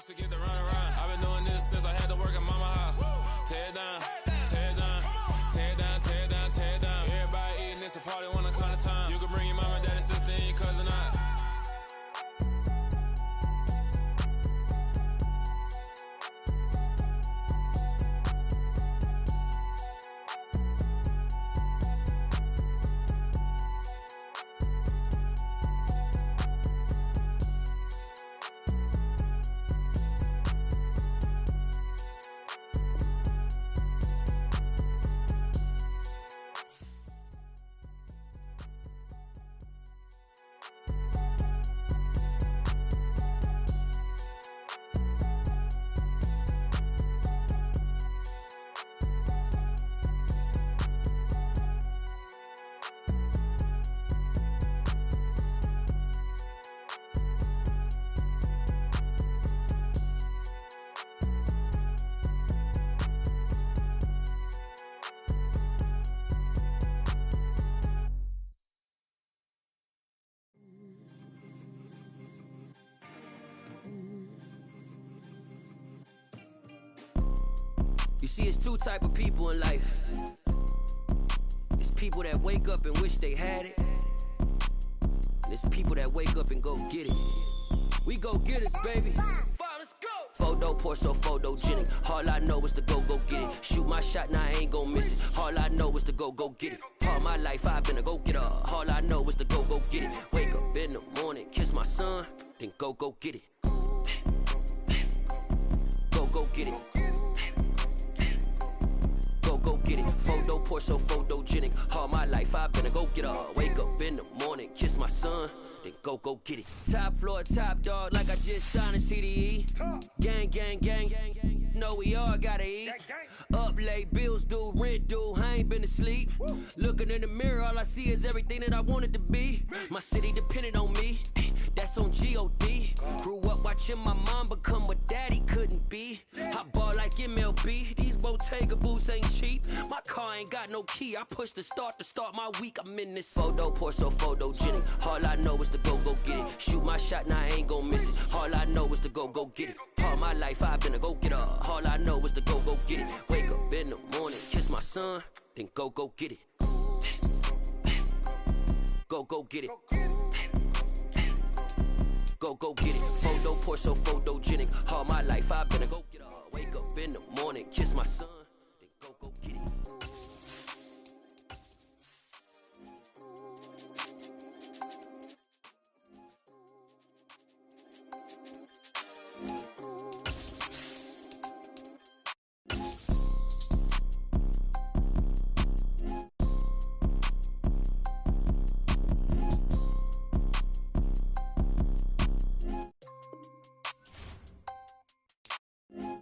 to get the run around. I've been doing this since I had to work at mama house. Tear it down, tear it down, tear it down, tear it down, tear it down. Everybody eating, it's a party, one kind of time. You can bring your mama, daddy, sister, and your cousin out. You see, it's two type of people in life. It's people that wake up and wish they had it, and it's people that wake up and go get it. We go get it, baby. Let's go. Photo pour so photogenic. All I know is to go get it. Shoot my shot, now I ain't gon' miss it. All I know is to go get it. All my life I've been a go-getter. All I know is to go get it. Wake up in the morning, kiss my son, then go get it. Go get it. Go get it. Photo pour so photogenic. All my life I've been a go-getter. Wake up in the morning, kiss my son, then go get it. Top floor, top dog, like I just signed a TDE. Gang, gang, gang, gang, gang. Know we all gotta eat. Up late, bills due, rent due, I ain't been asleep. Looking in the mirror, all I see is everything that I wanted to be. My city depended on me, that's on G.O.D. Grew up watching my mom become what daddy couldn't be. I ball like MLB, these Bottega boots ain't cheap. My car ain't got no key, I push the start to start my week. I'm in this photo pour so photogenic. All I know is to go get it. Shoot my shot, now I ain't gon' miss it. All I know is to go get it. All my life I've been a go-getter. All I know is to go get it. Wake up in the morning, kiss my son, then go get it. Go get it. Go get it. Photo pour so photogenic. All my life I've been a go-getter. Wake up in the morning, kiss my son, then go get it.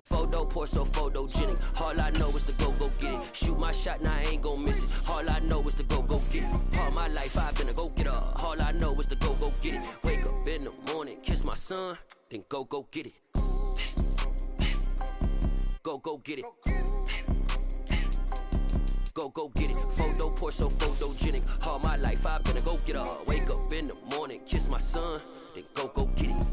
Photo pour so photogenic. All I know is to go get it. Shoot my shot, now I ain't gon' miss it. All I know is to go get it. All my life I've been a go-getter. All I know is to go get it. Wake up in the morning, kiss my son, then go get it. Go get it. Go get it. Photo pour so photogenic. All my life I've been a go-getter. Wake up in the morning, kiss my son, then go get it.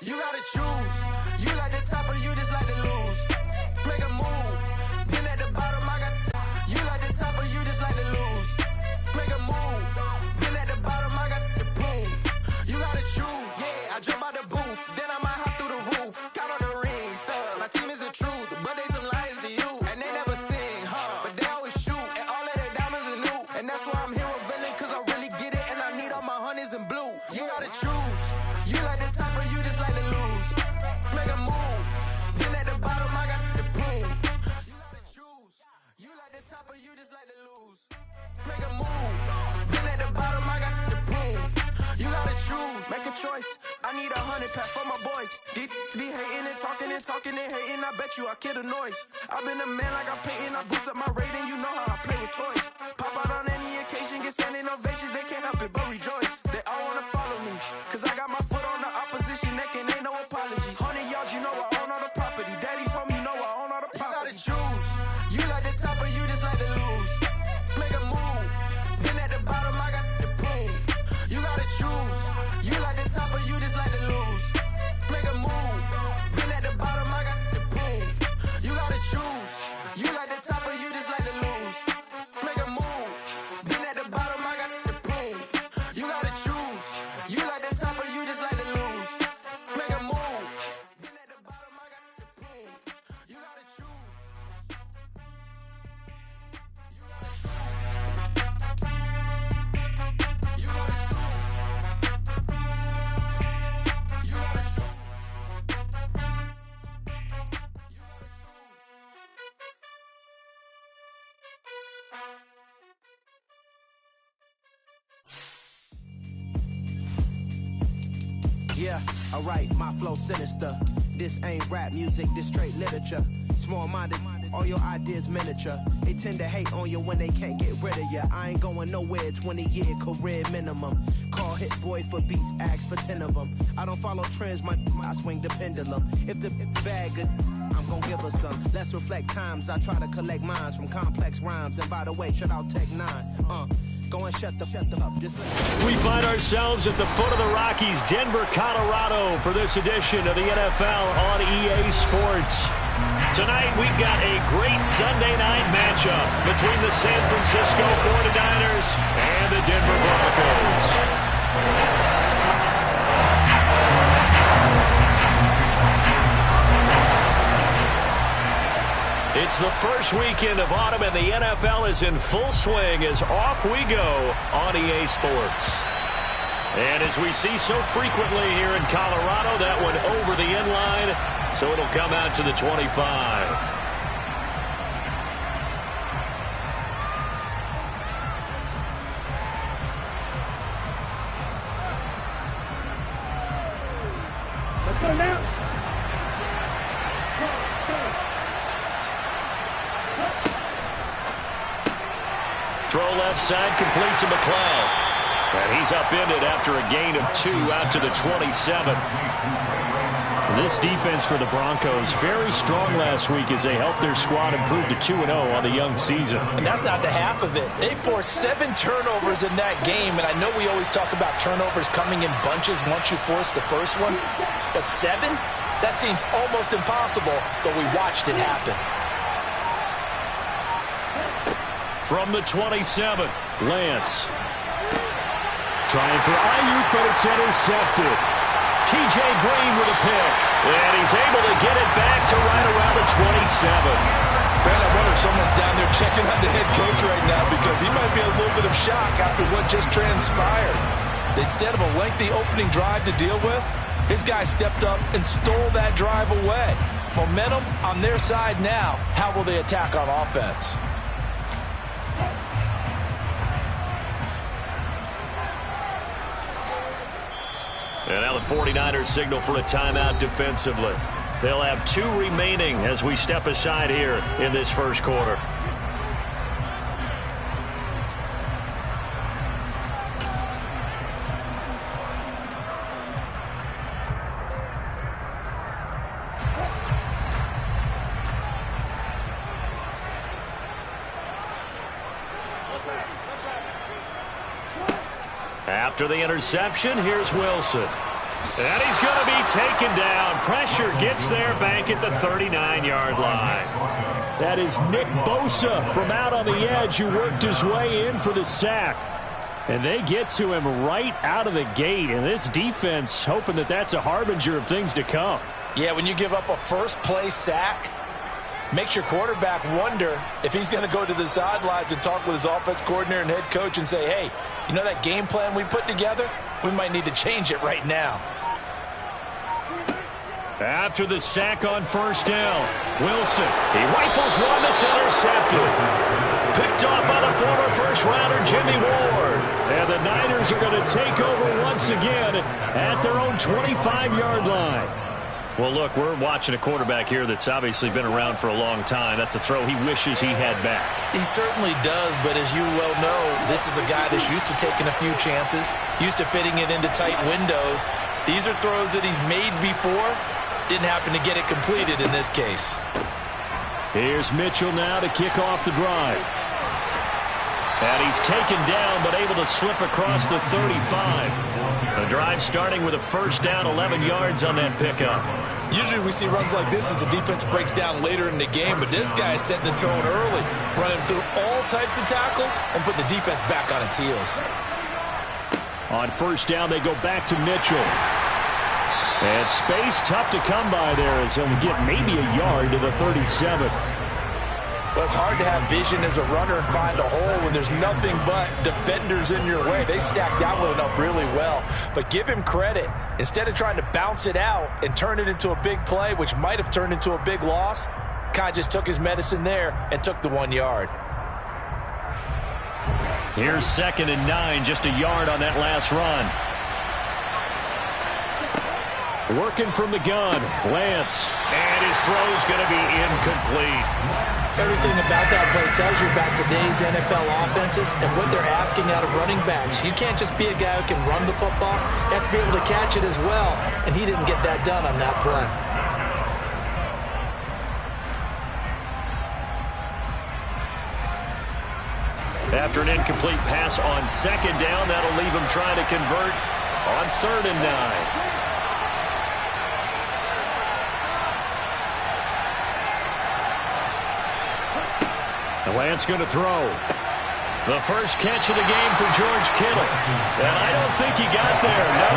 You gotta choose. You like the top or you just like to lose. Make a move. Been at the bottom, I got. You like the top or you just like to lose. Make a move. Been at the bottom, I got the boom. You gotta choose. Yeah, I jump out the booth, then I might hop through the roof. Count on the rings, my team is the truth, but they some liars to you, and they never sing, but they always shoot, and all of their diamonds are new, and that's why I'm here with villain, cause I really get it, and I need all my honeys in blue. You gotta choose. You like the top or you just like to lose. Make a move. Been at the bottom, I got the boom. You gotta choose. You like the top or you just like to lose. Make a move. Been at the bottom, I got the boom. You gotta choose. Make a choice. I need 100 pack for my boys. Deep be hating and talking and hating. I bet you I kill the noise. I've been a man like I'm Peyton. I boost up my rating. You know how I play with toys. Pop out on any occasion, get standing ovations. They can't help it but rejoice. They all wanna follow me, cause I got my foot on the opposition neck and ain't no apologies. 100 yards, you know I own all the property. Daddy's home, you know I own Yeah, alright, my flow sinister. This ain't rap music, this straight literature. Small-minded, all your ideas miniature. They tend to hate on you when they can't get rid of you. I ain't going nowhere, 20-year career minimum. Call Hit Boy for beats, ask for 10 of them. I don't follow trends, I swing the pendulum. If the bag good, I'm gon' give her some. Let's reflect times, I try to collect minds from complex rhymes. And by the way, shout out Tech 9. Go and shut the up. We find ourselves at the foot of the Rockies, Denver, Colorado, for this edition of the NFL on EA Sports. Tonight, we've got a great Sunday night matchup between the San Francisco 49ers and the Denver Broncos. It's the first weekend of autumn, and the NFL is in full swing as off we go on EA Sports. And as we see so frequently here in Colorado, that one over the end line, so it'll come out to the 25. Throw left side, complete to McLeod. And he's upended after a gain of 2 out to the 27. This defense for the Broncos, very strong last week as they helped their squad improve to 2-0 on the young season. And that's not the half of it. They forced 7 turnovers in that game, and I know we always talk about turnovers coming in bunches once you force the first one. But 7? That seems almost impossible, but we watched it happen. From the 27, Lance. Trying for Ayuk, but it's intercepted. T.J. Green with a pick. And he's able to get it back to right around the 27. Ben, I wonder if someone's down there checking on the head coach right now because he might be in a little bit of shock after what just transpired. Instead of a lengthy opening drive to deal with, his guy stepped up and stole that drive away. Momentum on their side now. How will they attack on offense? And now the 49ers signal for a timeout defensively. They'll have 2 remaining as we step aside here in this first quarter. After the interception, here's Wilson. And he's going to be taken down. Pressure gets there back at the 39-yard line. That is Nick Bosa from out on the edge who worked his way in for the sack. And they get to him right out of the gate. And this defense hoping that that's a harbinger of things to come. Yeah, when you give up a first-play sack, makes your quarterback wonder if he's going to go to the sidelines and talk with his offense coordinator and head coach and say, hey, you know that game plan we put together? We might need to change it right now. After the sack on first down, Wilson, he rifles one that's intercepted. Picked off by the former first-rounder Jimmy Ward. And the Niners are going to take over once again at their own 25-yard line. Well, look, we're watching a quarterback here that's obviously been around for a long time. That's a throw he wishes he had back. He certainly does, but as you well know, this is a guy that's used to taking a few chances, used to fitting it into tight windows. These are throws that he's made before. Didn't happen to get it completed in this case. Here's Mitchell now to kick off the drive. And he's taken down, but able to slip across the 35. The drive starting with a first down, 11 yards on that pickup. Usually we see runs like this as the defense breaks down later in the game, but this guy is setting the tone early, running through all types of tackles and putting the defense back on its heels. On first down, they go back to Mitchell. And space tough to come by there as he'll get maybe a yard to the 37. Well, it's hard to have vision as a runner and find a hole when there's nothing but defenders in your way. They stacked that one up really well. But give him credit. Instead of trying to bounce it out and turn it into a big play, which might have turned into a big loss, kind of just took his medicine there and took the 1 yard. Here's 2nd and 9, just a yard on that last run. Working from the gun, Lance. And his throw's going to be incomplete. Everything about that play tells you about today's NFL offenses and what they're asking out of running backs. You can't just be a guy who can run the football. You have to be able to catch it as well, and he didn't get that done on that play. After an incomplete pass on second down, that'll leave him trying to convert on 3rd and 9. Lance going to throw. The first catch of the game for George Kittle. And I don't think he got there, no.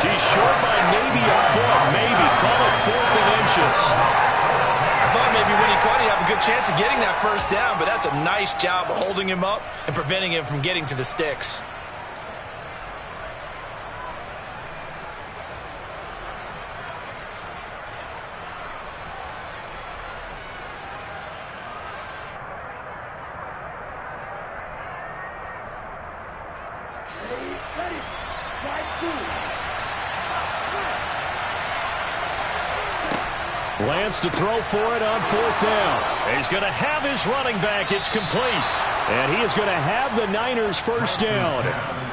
He's short by maybe a foot, maybe. Call it 4th and inches. I thought maybe when he caught it, he'd have a good chance of getting that first down, but that's a nice job of holding him up and preventing him from getting to the sticks. Lance to throw for it on 4th down. He's going to have his running back. It's complete. And he is going to have the Niners first down.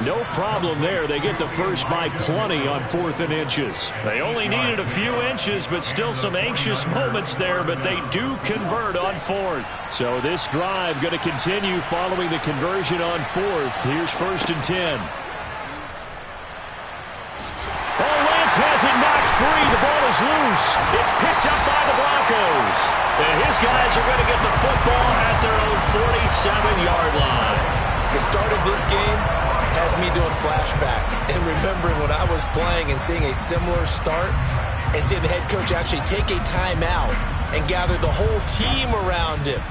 No problem there. They get the first by plenty on 4th and inches. They only needed a few inches, but still some anxious moments there, but they do convert on 4th. So this drive going to continue following the conversion on 4th. Here's 1st and 10. Has it knocked free. The ball is loose. It's picked up by the Broncos. And his guys are going to get the football at their own 47-yard line. The start of this game has me doing flashbacks and remembering when I was playing and seeing a similar start and seeing the head coach actually take a timeout and gather the whole team around him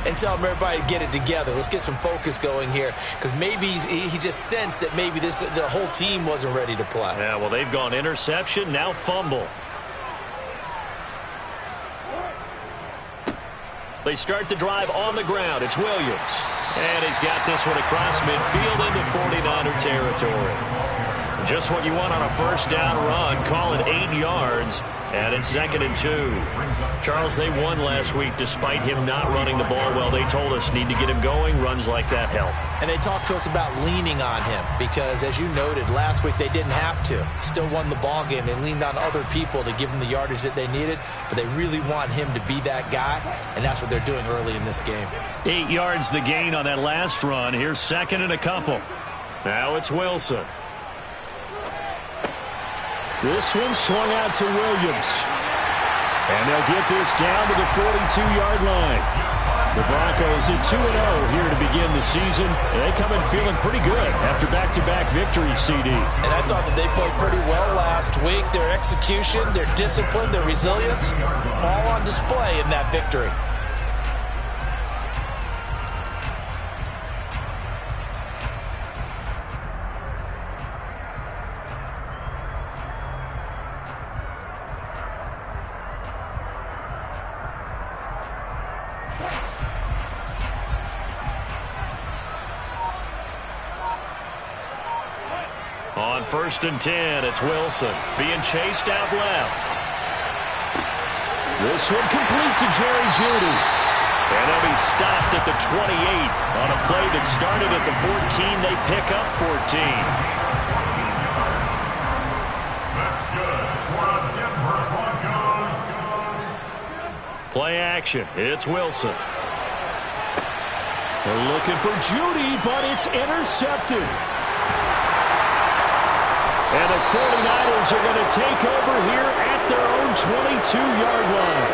and tell everybody to get it together. Let's get some focus going here, because maybe he just sensed that maybe the whole team wasn't ready to play. Yeah, well, they've gone interception, now fumble. They start the drive on the ground. It's Williams. And he's got this one across midfield into 49er territory. Just what you want on a first down run. Call it 8 yards. And it's 2nd and 2. Charles, they won last week despite him not running the ball well. They told us need to get him going. Runs like that help. And they talked to us about leaning on him because, as you noted, last week they didn't have to. Still won the ball game. They leaned on other people to give them the yardage that they needed, but they really want him to be that guy, and that's what they're doing early in this game. 8 yards the gain on that last run. Here's 2nd and a couple. Now it's Wilson. This one swung out to Williams. And they'll get this down to the 42-yard line. The Broncos at 2-0 here to begin the season. They come in feeling pretty good after back-to-back victories, CD. And I thought that they played pretty well last week. Their execution, their discipline, their resilience, all on display in that victory. On 1st and 10, it's Wilson being chased out left. This one complete to Jerry Jeudy. And he'll be stopped at the 28 on a play that started at the 14. They pick up 14. Play action. It's Wilson. They're looking for Jeudy, but it's intercepted. And the 49ers are going to take over here at their own 22-yard line.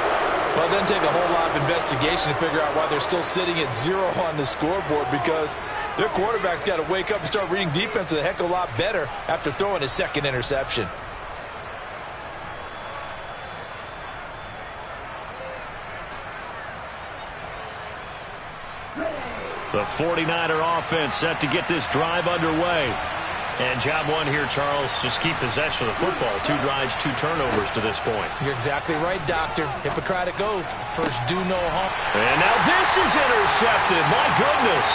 Well, it doesn't take a whole lot of investigation to figure out why they're still sitting at 0 on the scoreboard, because their quarterback's got to wake up and start reading defense a heck of a lot better after throwing his 2nd interception. The 49er offense set to get this drive underway. And job one here, Charles, just keep possession of the football. 2 drives, 2 turnovers to this point. You're exactly right, Doctor. Hippocratic oath. First, do no harm. And now this is intercepted. My goodness.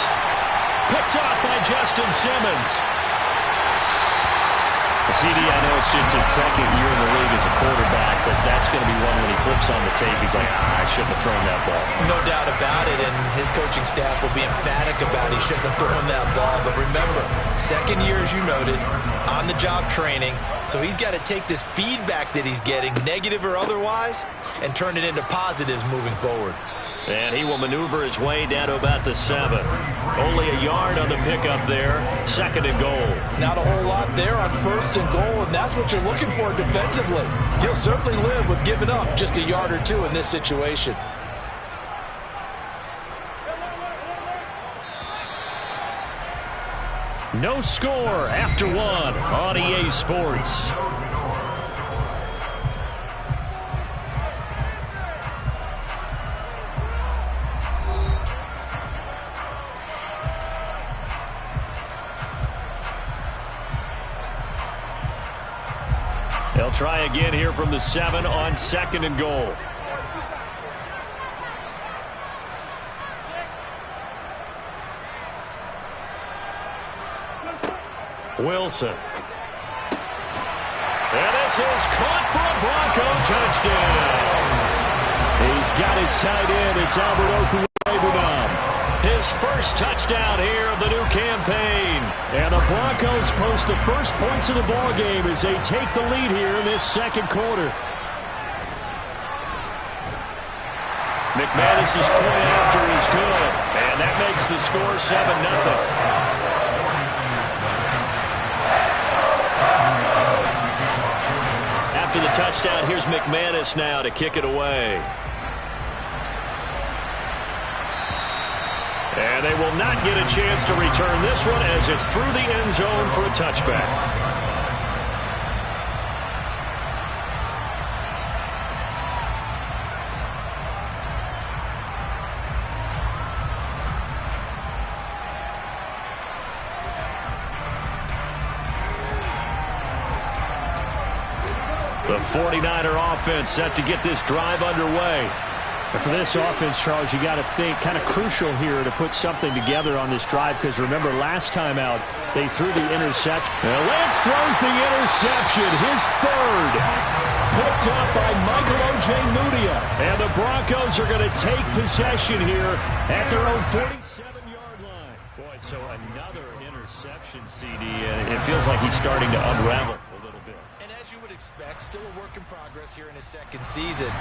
Picked off by Justin Simmons. CD, I know it's just his 2nd year in the league as a quarterback, but that's going to be one when he flips on the tape. He's like, I shouldn't have thrown that ball. No doubt about it, and his coaching staff will be emphatic about he shouldn't have thrown that ball. But remember, second year, as you noted, on-the-job training, so he's got to take this feedback that he's getting, negative or otherwise, and turn it into positives moving forward. And he will maneuver his way down to about the 7. Only a yard on the pickup there. 2nd and goal. Not a whole lot there on 1st and goal, and that's what you're looking for defensively. You'll certainly live with giving up just a yard or two in this situation. No score after 1 on EA Sports. They'll try again here from the 7 on 2nd and goal. Wilson. And this is caught for a Bronco touchdown. He's got his tight end. It's Albert Okwuegbunam. His first touchdown here of the new campaign. And the Broncos post the first points of the ball game as they take the lead here in this 2nd quarter. McManus's point after is good. And that makes the score 7-0. After the touchdown, here's McManus now to kick it away. And they will not get a chance to return this one as it's through the end zone for a touchback. The 49er offense set to get this drive underway. And for this offense, Charles, you got to think kind of crucial here to put something together on this drive, because remember last time out they threw the interception. Now Lance throws the interception, his 3rd, picked up by Michael Ojemudia. And the Broncos are going to take possession here at their own 47-yard line. Boy, so another interception, CD, and it feels like he's starting to unravel a little bit. And as you would expect, still a work in progress here in his 2nd season.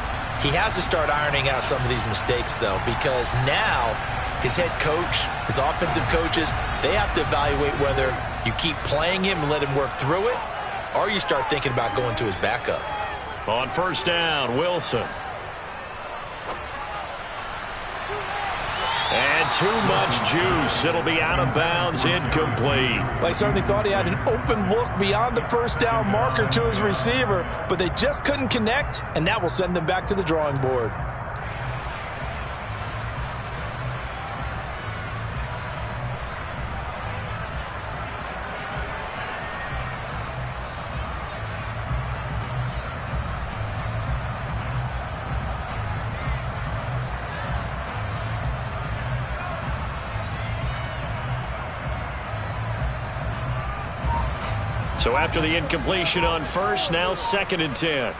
He has to start ironing out some of these mistakes, though, because now his head coach, his offensive coaches, they have to evaluate whether you keep playing him and let him work through it, or you start thinking about going to his backup. On 1st down, Wilson. And too much juice. It'll be out of bounds, incomplete. Well, he certainly thought he had an open look beyond the 1st down marker to his receiver, but they just couldn't connect, and that will send them back to the drawing board. So after the incompletion on 1st, now 2nd and 10.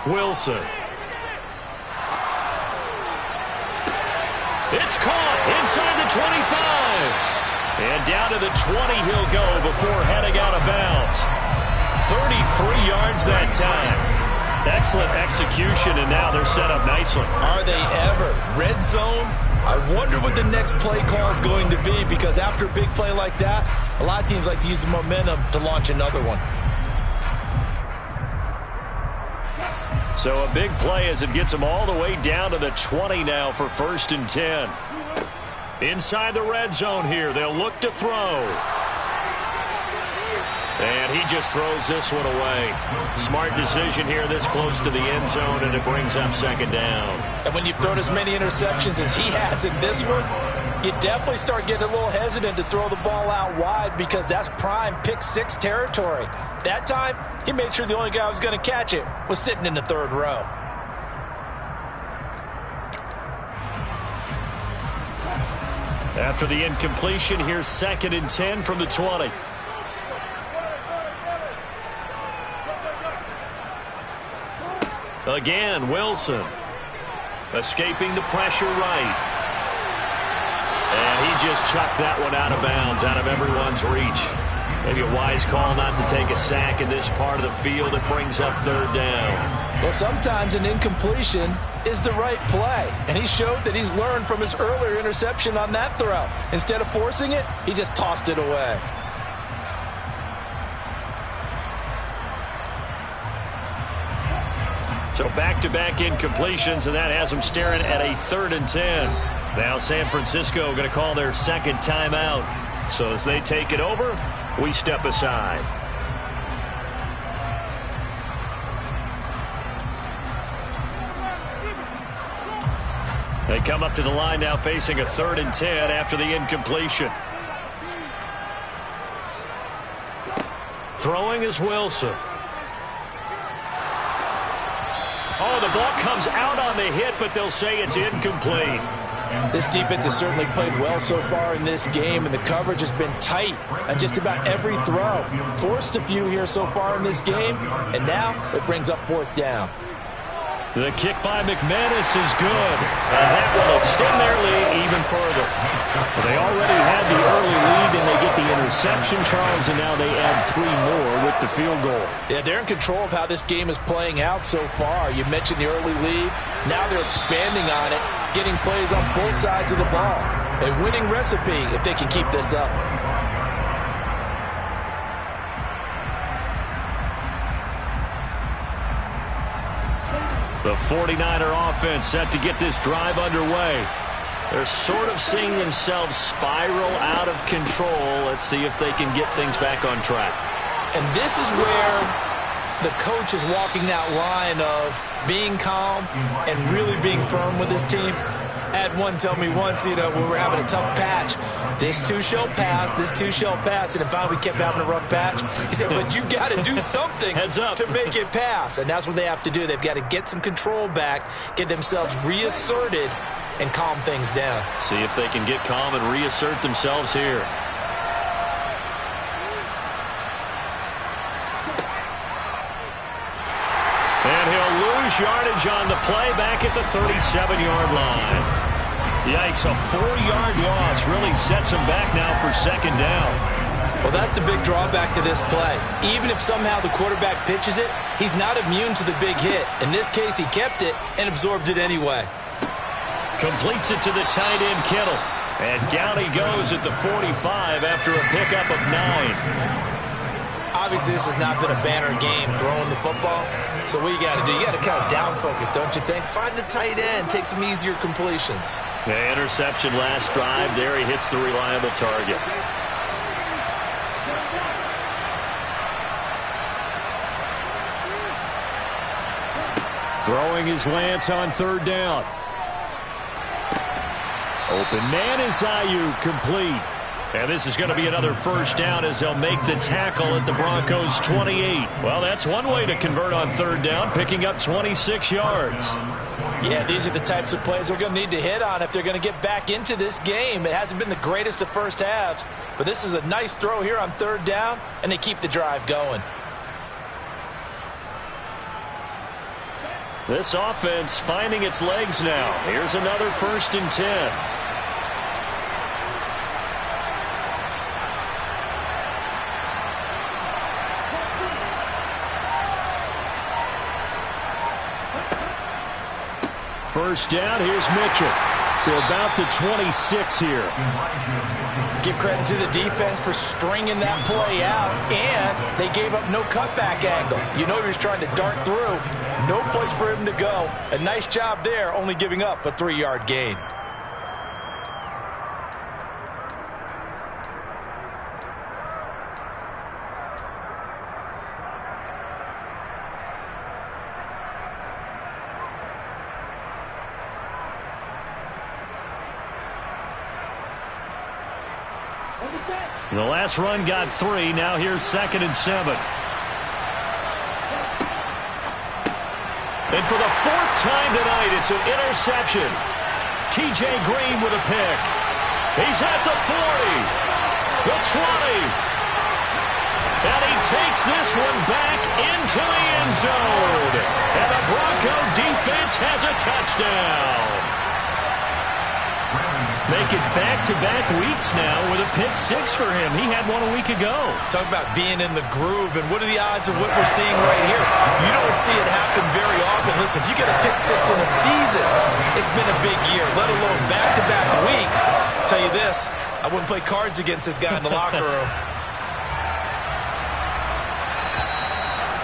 Wilson. It's caught inside the 25. And down to the 20 he'll go before heading out of bounds. 33 yards that time. Excellent execution, and now they're set up nicely. Are they ever? Red zone? I wonder what the next play call is going to be, because after a big play like that, a lot of teams like to use the momentum to launch another one. So a big play as it gets them all the way down to the 20 now for 1st and 10. Inside the red zone here, they'll look to throw. And he just throws this one away. Smart decision here this close to the end zone, and it brings up 2nd down. And when you've thrown as many interceptions as he has in this one, you definitely start getting a little hesitant to throw the ball out wide, because that's prime pick 6 territory. That time, he made sure the only guy who was going to catch it was sitting in the 3rd row. After the incompletion, here's 2nd and 10 from the 20. Again, Wilson. Escaping the pressure right. And he just chucked that one out of bounds, out of everyone's reach. Maybe a wise call not to take a sack in this part of the field. It brings up third down. Well, sometimes an incompletion is the right play. And he showed that he's learned from his earlier interception on that throw. Instead of forcing it, he just tossed it away. So back-to-back incompletions, and that has them staring at a 3rd and 10. Now San Francisco going to call their second timeout. So as they take it over, we step aside. They come up to the line now facing a 3rd and 10 after the incompletion. Throwing is Wilson. Oh, the ball comes out on the hit, but they'll say it's incomplete. This defense has certainly played well so far in this game, and the coverage has been tight on just about every throw. Forced a few here so far in this game, and now it brings up 4th down. The kick by McManus is good, and that will extend their lead even further. They already had the early lead, and they get the interception, Charles, and now they add 3 more with the field goal. Yeah, they're in control of how this game is playing out so far. You mentioned the early lead. Now they're expanding on it, getting plays on both sides of the ball. A winning recipe if they can keep this up. The 49er offense set to get this drive underway. They're sort of seeing themselves spiral out of control. Let's see if they can get things back on track. And this is where the coach is walking that line of being calm and really being firm with his team. I had one tell me once, when we were having a tough patch, this too shall pass, this too shall pass. And finally we kept having a rough patch. He said, but you got to do something to make it pass. And that's what they have to do. They've got to get some control back, get themselves reasserted, and calm things down. See if they can get calm and reassert themselves here. And he'll lose yardage on the play back at the 37-yard line. Yikes, a 4-yard loss really sets him back now for 2nd down. Well, that's the big drawback to this play. Even if somehow the quarterback pitches it, he's not immune to the big hit. In this case, he kept it and absorbed it anyway. Completes it to the tight end, Kittle. And down he goes at the 45 after a pickup of 9. Obviously, this has not been a banner game throwing the football. So what you got to do, you got to kind of down focus, don't you think? Find the tight end, take some easier completions. The interception last drive. There he hits the reliable target. Throwing is Lance on 3rd down. Open man is Ayuk, complete. And this is going to be another 1st down as they'll make the tackle at the Broncos' 28. Well, that's one way to convert on 3rd down, picking up 26 yards. Yeah, these are the types of plays we're going to need to hit on if they're going to get back into this game. It hasn't been the greatest of first halves, but this is a nice throw here on 3rd down, and they keep the drive going. This offense finding its legs now. Here's another 1st and 10. First down, here's Mitchell to about the 26 here. Give credit to the defense for stringing that play out, and they gave up no cutback angle. You know he was trying to dart through. No place for him to go. A nice job there, only giving up a 3-yard gain. The last run got 3. Now here's 2nd and 7. And for the 4th time tonight, it's an interception. T.J. Green with a pick. He's at the 40, the 20. And he takes this one back into the end zone. And the Bronco touchdown. Make it back-to-back weeks now with a pick six for him. He had one a week ago. Talk about being in the groove, and what are the odds of what we're seeing right here? You don't see it happen very often. Listen, if you get a pick six in a season, it's been a big year, let alone back-to-back weeks. I'll tell you this, I wouldn't play cards against this guy in the locker room.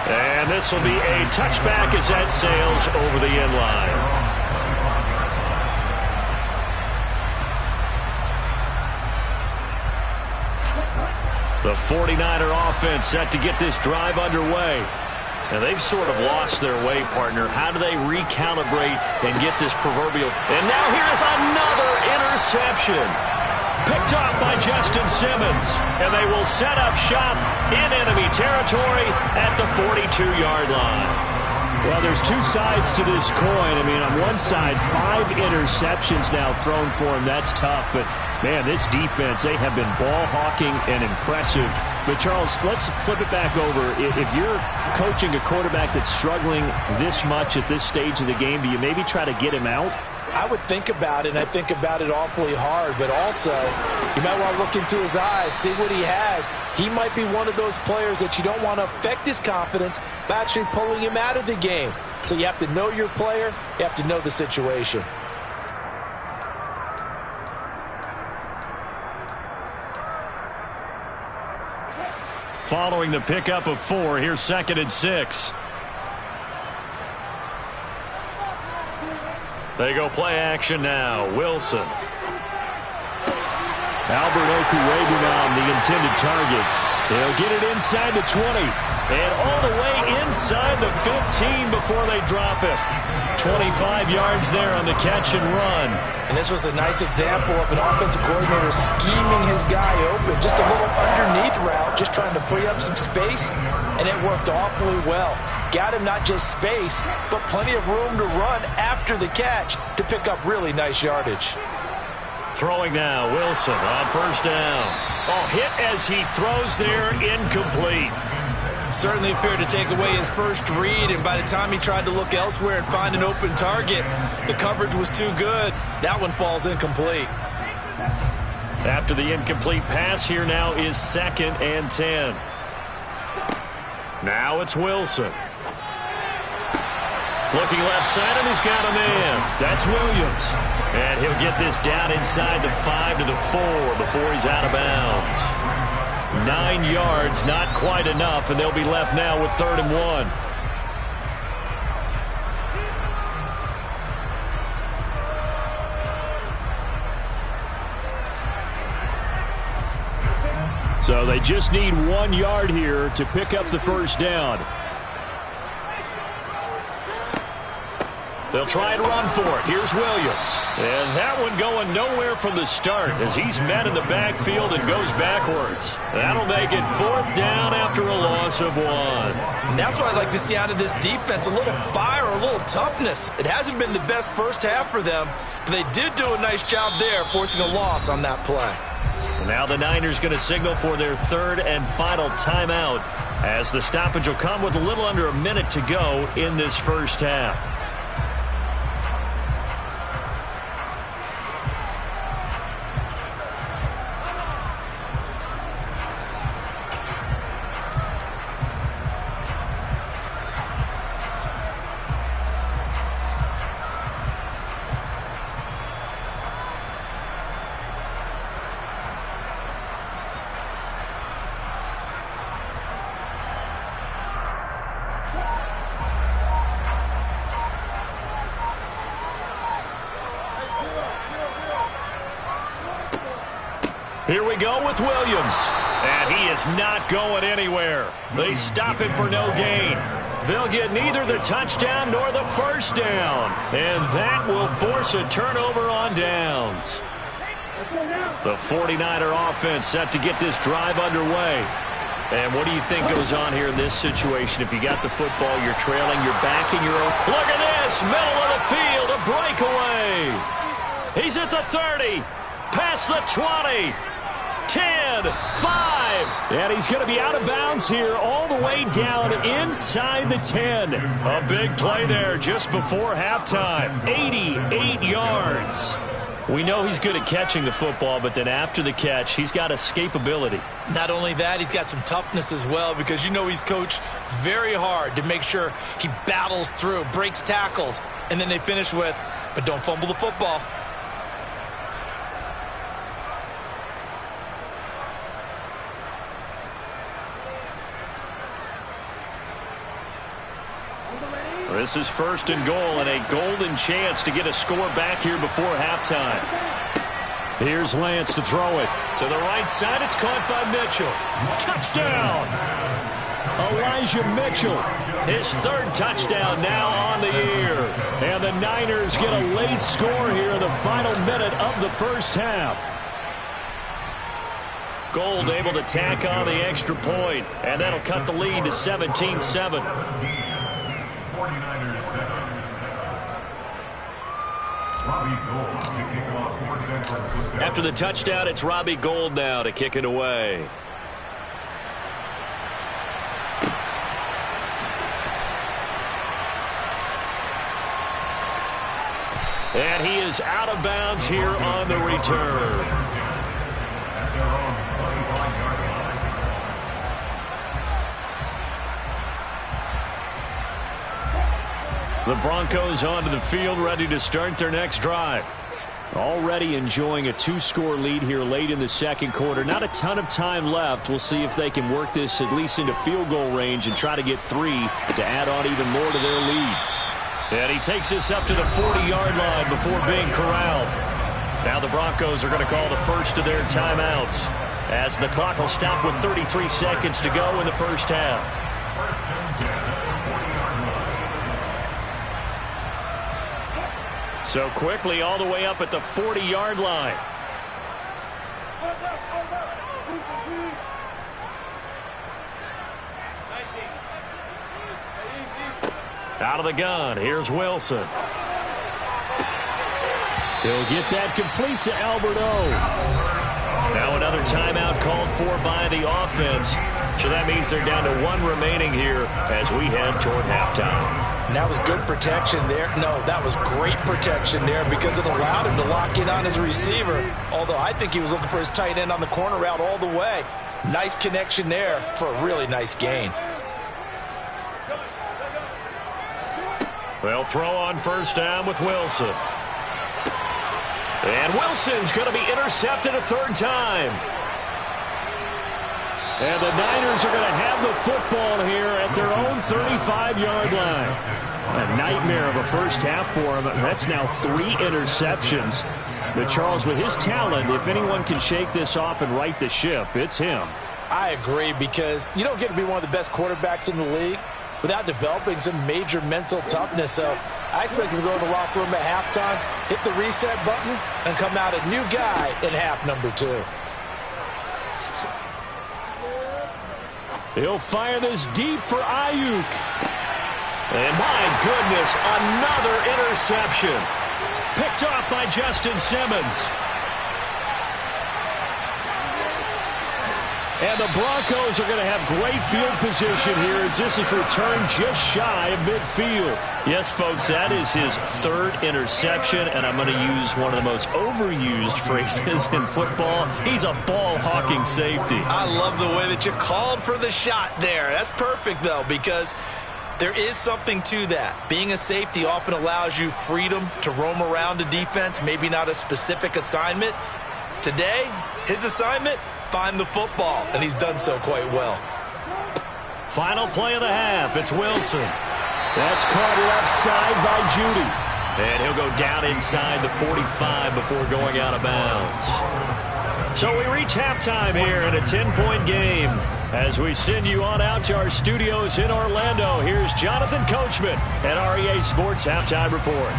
And this will be a touchback as that sails over the end line. The 49er offense set to get this drive underway. And they've sort of lost their way, partner. How do they recalibrate and get this proverbial? And now here is another interception. Picked off by Justin Simmons. And they will set up shop in enemy territory at the 42-yard line. Well, there's two sides to this coin. I mean, on one side, 5 interceptions now thrown for him. That's tough. But, man, this defense, they have been ball hawking and impressive. But, Charles, let's flip it back over. If you're coaching a quarterback that's struggling this much at this stage of the game, do you maybe try to get him out? I would think about it, and I think about it awfully hard. But also, you might want to look into his eyes, see what he has. He might be one of those players that you don't want to affect his confidence by actually pulling him out of the game. So you have to know your player. You have to know the situation. Following the pickup of 4, here's 2nd and 6. They go play action now. Wilson. Albert Okuwegu on the intended target. They'll get it inside the 20. And all the way inside the 15 before they drop it. 25 yards there on the catch and run. And this was a nice example of an offensive coordinator scheming his guy open. Just a little underneath route, just trying to free up some space. And it worked awfully well. Got him not just space, but plenty of room to run after the catch to pick up really nice yardage. Throwing now, Wilson on 1st down. Oh, hit as he throws there, incomplete. Certainly appeared to take away his first read, and by the time he tried to look elsewhere and find an open target, the coverage was too good. That one falls incomplete. After the incomplete pass, here now is 2nd and 10. Now it's Wilson. Looking left side, and he's got a man. That's Williams. And he'll get this down inside the 5 to the 4 before he's out of bounds. 9 yards, not quite enough, and they'll be left now with 3rd and 1. So they just need 1 yard here to pick up the 1st down. They'll try and run for it. Here's Williams. And that one going nowhere from the start as he's met in the backfield and goes backwards. That'll make it 4th down after a loss of 1. And that's what I'd like to see out of this defense. A little fire, a little toughness. It hasn't been the best first half for them, but they did do a nice job there, forcing a loss on that play. Now the Niners going to signal for their 3rd and final timeout as the stoppage will come with a little under a minute to go in this first half. Here we go with Williams. And he is not going anywhere. They stop him for no gain. They'll get neither the touchdown nor the 1st down. And that will force a turnover on downs. The 49er offense set to get this drive underway. And what do you think goes on here in this situation? If you got the football, you're trailing, you're backing your own. Look at this, middle of the field, a breakaway. He's at the 30, past the 20, 10. 5. And he's going to be out of bounds here all the way down inside the 10. A big play there just before halftime. 88 yards. We know he's good at catching the football, but then after the catch, he's got escapability. Not only that, he's got some toughness as well, because you know he's coached very hard to make sure he battles through, breaks tackles, and then they finish with, but don't fumble the football. This is 1st and goal and a golden chance to get a score back here before halftime. Here's Lance to throw it. To the right side, it's caught by Mitchell. Touchdown! Elijah Mitchell, his 3rd touchdown now on the year. And the Niners get a late score here in the final minute of the first half. Gold able to tack on the extra point, and that'll cut the lead to 17-7. After the touchdown, it's Robbie Gould now to kick it away. And he is out of bounds here on the return. The Broncos onto the field, ready to start their next drive. Already enjoying a 2-score lead here late in the second quarter. Not a ton of time left. We'll see if they can work this at least into field goal range and try to get 3 to add on even more to their lead. And he takes this up to the 40-yard line before being corralled. Now the Broncos are going to call the first of their timeouts, as the clock will stop with 33 seconds to go in the first half. So quickly all the way up at the 40-yard line. Out of the gun, here's Wilson. He'll get that complete to Alberto. Now another timeout called for by the offense. So that means they're down to 1 remaining here as we head toward halftime. And that was good protection there. No, that was great protection there, because it allowed him to lock in on his receiver. Although I think he was looking for his tight end on the corner route all the way. Nice connection there for a really nice gain. They'll throw on first down with Wilson. And Wilson's going to be intercepted a 3rd time. And the Niners are going to have the football here at their own 35-yard line. A nightmare of a first half for him. That's now 3 interceptions. But Charles, with his talent, if anyone can shake this off and right the ship, it's him. I agree, because you don't get to be one of the best quarterbacks in the league without developing some major mental toughness. So I expect him to go to the locker room at halftime, hit the reset button, and come out a new guy in half number 2. He'll fire this deep for Ayuk. And my goodness, another interception. Picked off by Justin Simmons. And the Broncos are going to have great field position here as this is returned just shy of midfield. Yes, folks, that is his 3rd interception, and I'm going to use one of the most overused phrases in football. He's a ball-hawking safety. I love the way that you called for the shot there. That's perfect, though, because there is something to that. Being a safety often allows you freedom to roam around a defense, maybe not a specific assignment. Today, his assignment, find the football, and he's done so quite well. Final play of the half, it's Wilson. That's caught left side by Judy. And he'll go down inside the 45 before going out of bounds. So we reach halftime here in a 10-point game. As we send you on out to our studios in Orlando, here's Jonathan Coachman at REA Sports Halftime Report.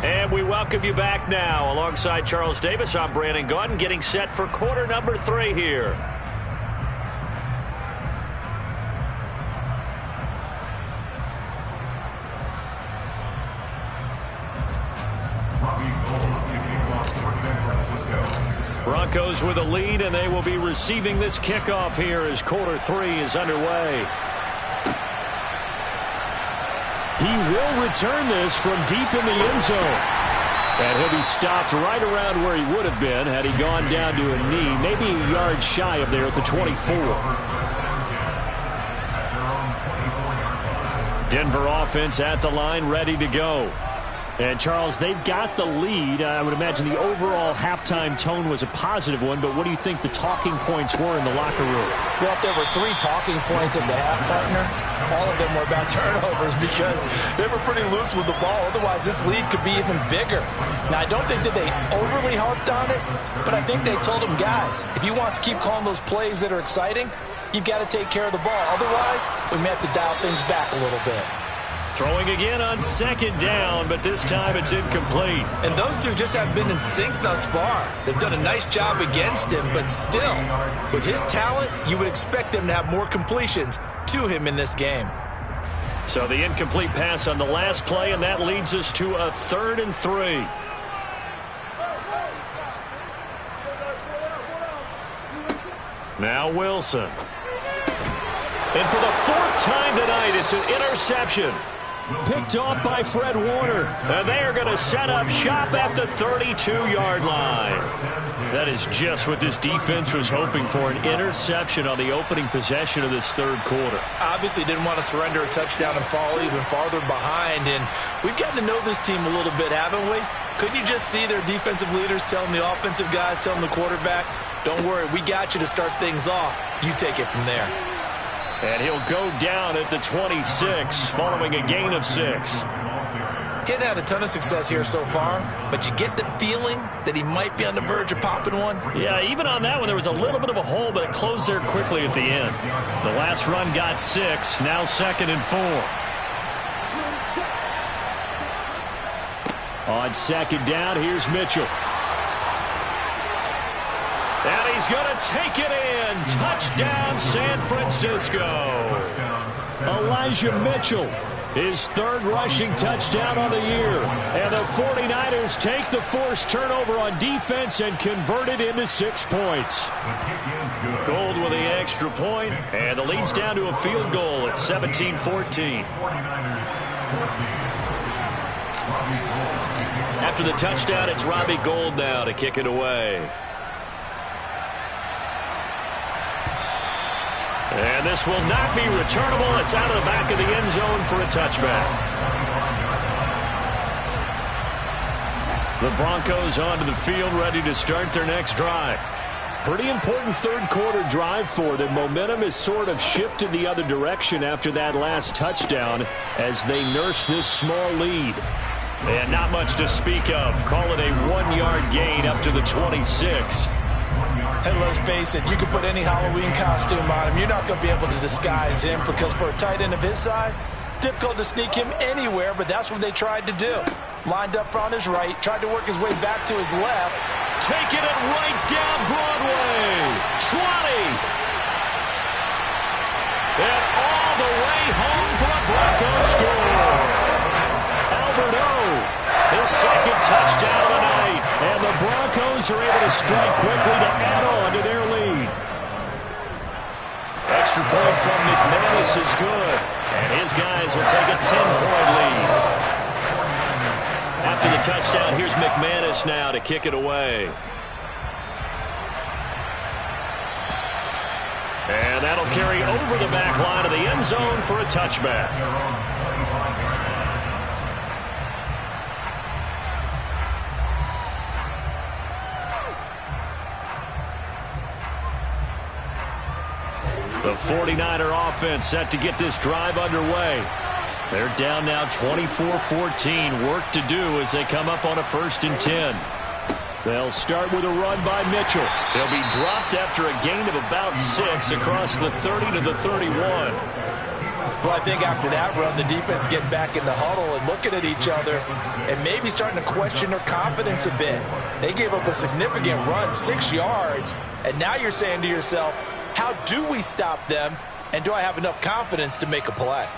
And we welcome you back now. Alongside Charles Davis, I'm Brandon Gaudin, getting set for quarter number 3 here. Broncos with a lead, and they will be receiving this kickoff here as quarter 3 is underway. He will return this from deep in the end zone. And he'll be stopped right around where he would have been had he gone down to a knee, maybe a yard shy of there at the 24. Denver offense at the line, ready to go. And, Charles, they've got the lead. I would imagine the overall halftime tone was a positive one, but what do you think the talking points were in the locker room? Well, if there were 3 talking points at the half, partner, all of them were about turnovers because they were pretty loose with the ball. Otherwise, this lead could be even bigger. Now, I don't think that they overly harped on it, but I think they told them, guys, if you want to keep calling those plays that are exciting, you've got to take care of the ball. Otherwise, we may have to dial things back a little bit. Throwing again on second down, but this time it's incomplete. And those two just haven't been in sync thus far. They've done a nice job against him, but still, with his talent, you would expect them to have more completions to him in this game. So the incomplete pass on the last play, and that leads us to a 3rd and 3. Now Wilson. And for the 4th time tonight, it's an interception. Picked off by Fred Warner. And they are going to set up shop at the 32-yard line. That is just what this defense was hoping for, an interception on the opening possession of this 3rd quarter. Obviously didn't want to surrender a touchdown and fall even farther behind. And we've gotten to know this team a little bit, haven't we? Couldn't you just see their defensive leaders telling the offensive guys, telling the quarterback, don't worry, we got you to start things off. You take it from there. And he'll go down at the 26 following a gain of 6. He had a ton of success here so far, but you get the feeling that he might be on the verge of popping one. Yeah, even on that one, there was a little bit of a hole, but it closed there quickly at the end. The last run got 6, now 2nd and 4. On 2nd down, here's Mitchell. And he's going to take it in. Touchdown, San Francisco. Elijah Mitchell, his 3rd rushing touchdown on the year. And the 49ers take the forced turnover on defense and convert it into 6 points. Gold with the extra point, and the lead's down to a field goal at 17-14. After the touchdown, it's Robbie Gould now to kick it away. And this will not be returnable. It's out of the back of the end zone for a touchback. The Broncos onto the field, ready to start their next drive. Pretty important 3rd quarter drive for them. Momentum has sort of shifted the other direction after that last touchdown as they nurse this small lead. And not much to speak of. Call it a 1-yard gain up to the 26. And let's face it, you can put any Halloween costume on him. You're not going to be able to disguise him because for a tight end of his size, difficult to sneak him anywhere, but that's what they tried to do. Lined up on his right, tried to work his way back to his left. Taking it right down Broadway. 20. And all the way home for a Broncos score. Albert O, his 2nd touchdown of the night. And the Broncos are able to strike quickly to add on to their lead. Extra point from McManus is good. And his guys will take a 10-point lead. After the touchdown, here's McManus now to kick it away. And that'll carry over the back line of the end zone for a touchback. The 49er offense set to get this drive underway. They're down now 24-14. Work to do as they come up on a 1st and 10. They'll start with a run by Mitchell. He'll be dropped after a gain of about 6 across the 30 to the 31. Well, I think after that run, the defense getting back in the huddle and looking at each other and maybe starting to question their confidence a bit. They gave up a significant run, 6 yards, and now you're saying to yourself, how do we stop them, and do I have enough confidence to make a play?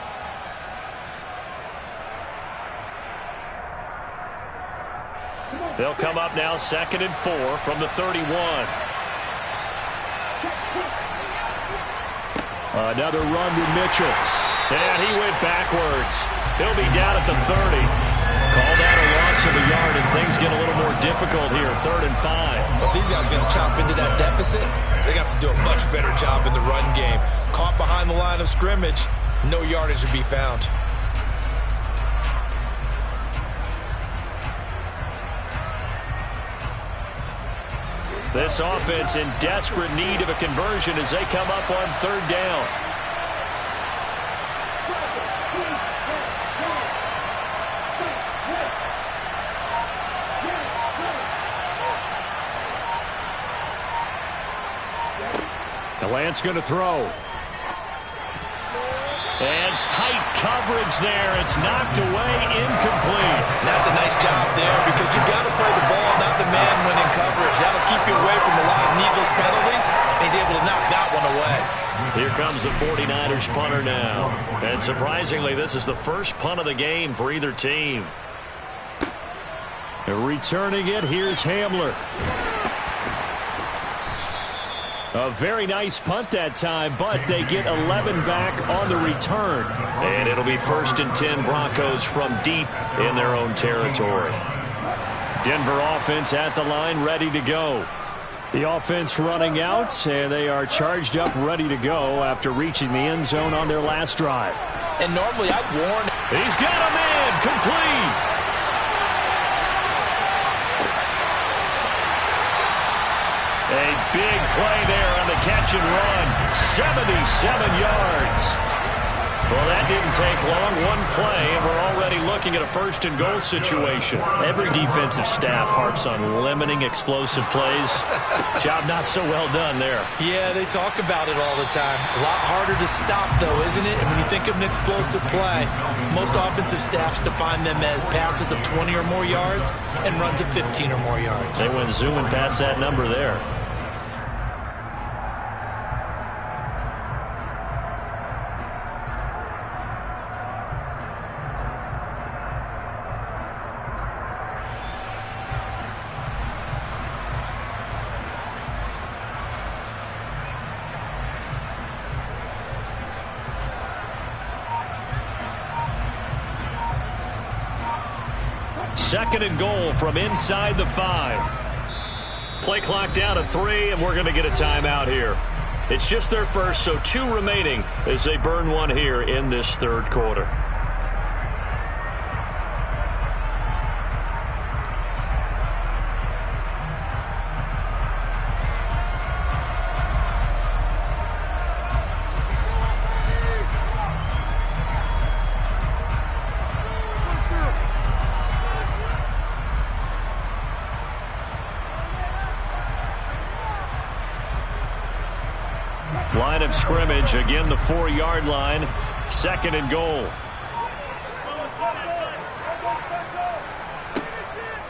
They'll come up now 2nd and 4 from the 31. Another run with Mitchell. And he went backwards. He'll be down at the 30. Call that a loss of a yard, and things get a little more difficult here. 3rd and 5. Well, if these guys are going to chop into that deficit, they got to do a much better job in the run game. Caught behind the line of scrimmage, no yardage to be found. This offense in desperate need of a conversion as they come up on 3rd down. The Lance going to throw. And tight coverage there. It's knocked away, incomplete. And that's a nice job there because you've got to play the ball, not the man when in coverage. That'll keep you away from a lot of needless penalties, and he's able to knock that one away. Here comes the 49ers punter now. And surprisingly, this is the first punt of the game for either team. Returning it, here's Hamler. A very nice punt that time, but they get 11 back on the return. And it'll be 1st and 10 Broncos from deep in their own territory. Denver offense at the line, ready to go. The offense running out, and they are charged up, ready to go after reaching the end zone on their last drive. And normally I'd warn. He's got a man, complete. A big play there on the catch and run. 77 yards. Well, that didn't take long. One play, and we're already looking at a 1st and goal situation. Every defensive staff harps on limiting explosive plays. Job not so well done there. Yeah, they talk about it all the time. A lot harder to stop, though, isn't it? And when you think of an explosive play, most offensive staffs define them as passes of 20 or more yards and runs of 15 or more yards. They went zooming past that number there. Second and goal from inside the 5. Play clock down to 3, and we're going to get a timeout here. It's just their first, so 2 remaining as they burn one here in this 3rd quarter. Line of scrimmage, again the 4-yard line, 2nd and goal.